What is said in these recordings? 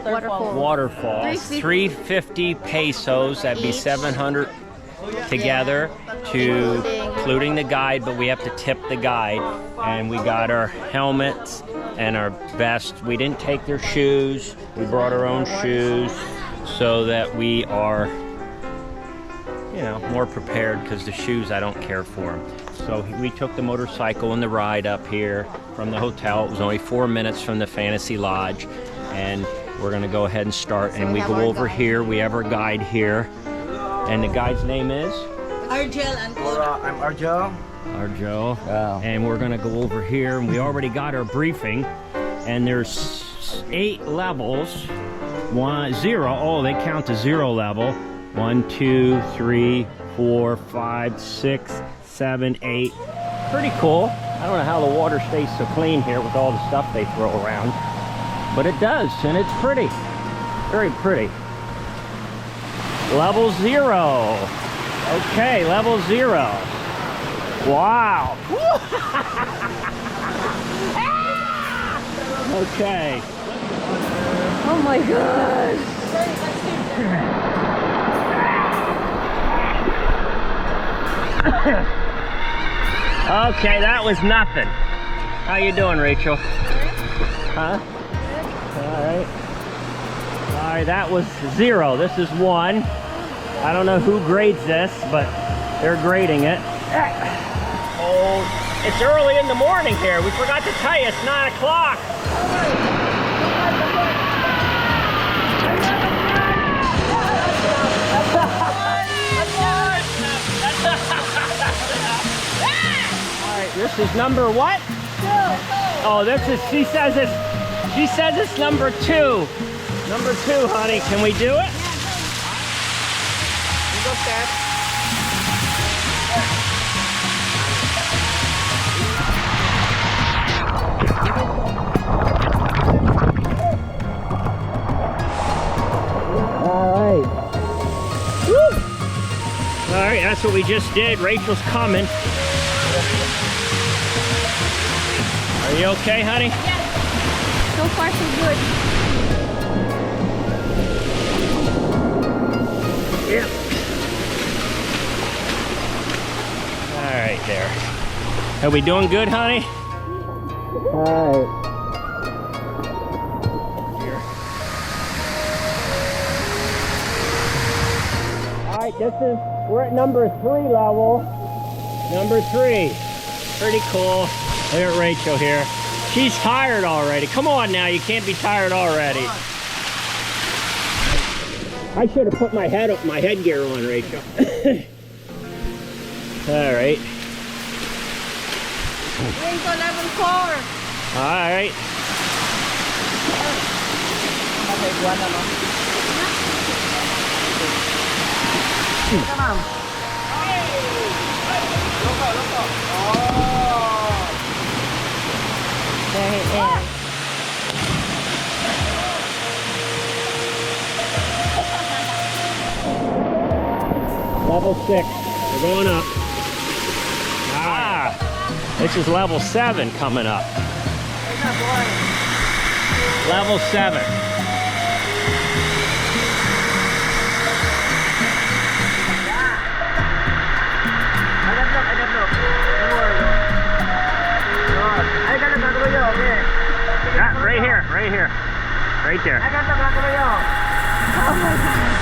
Waterfall. Waterfall. 350 pesos. That'd be 700 together, to including the guide, but we have to tip the guide. And we got our helmets and our vest. We didn't take their shoes. We brought our own shoes so that we are, you know, more prepared, because the shoes, I don't care for them. So we took the motorcycle and the ride up here from the hotel. It was only 4 minutes from the Fantasy Lodge, and we're gonna go ahead and start. And we go over here. We have our guide here, and the guide's name is Argel and Cora. I'm Arjo. Arjo. Wow. And we're gonna go over here, and we already got our briefing, and there's 8 levels. 0. Oh, they count to 0 level. 1, 2, 3, 4, 5, 6, 7, 8. Pretty cool. I don't know how the water stays so clean here with all the stuff they throw around, but it does, and it's pretty. Very pretty. Level 0. Okay, level 0. Wow. Okay. Oh my god. Okay, that was nothing. How you doing, Rachel? Huh? All right. All right, that was 0. This is 1. I don't know who grades this, but they're grading it. Oh, it's early in the morning here. We forgot to tell you, it's 9 o'clock. This is number what? 2. Oh, this is, she says it's number 2. Number 2, honey. Can we do it? You go, Dad. All right. Woo! All right, that's what we just did. Rachel's coming. Are you okay, honey? Yeah. So far, so good. Yeah. All right, there. Are we doing good, honey? All right. Here. All right, we're at number 3 level. Number 3. Pretty cool. Look at Rachel here. She's tired already. Come on now, you can't be tired already. I should have put my headgear on, Rachel. All right. We're into level 4. All right. Come on. There it is. Level 6. We're going up. Ah, this is level 7 coming up. Level 7. Yeah, right here, right here. Right there. Oh my god.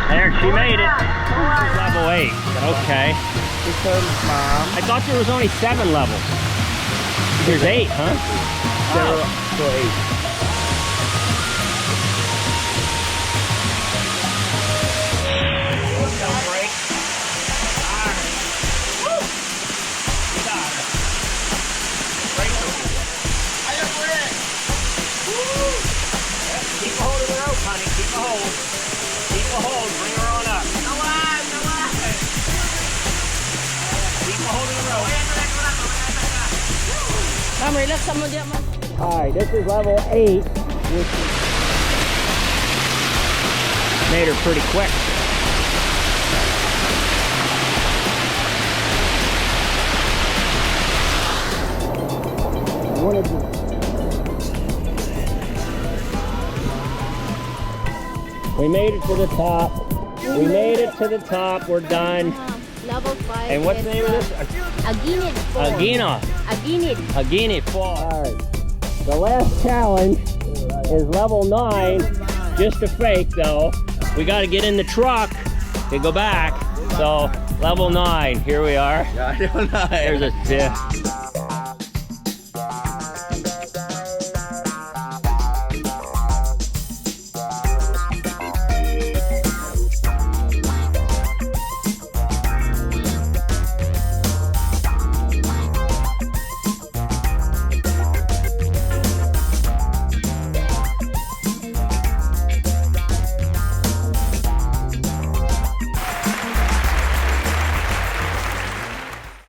There, she made it. She's level 8. Okay. Mom. I thought there was only 7 levels. There's 8, huh? 0 to 8. Break. Keep a hold of the rope, honey. Keep a hold. Keep a hold. Bring her on up. Keep a hold of the rope. Ma'am, relax mo diyan, ma'am. Alright, this is level 8, which made her pretty quick. We made it to the top. We made it to the top. We're done. Level 5. And what's the name of this? Aguinid Fall. Aguinid. Aguinid Fall. All right. The last challenge is level 9. Just a fake though. We got to get in the truck to go back. So level 9. Here we are. There's a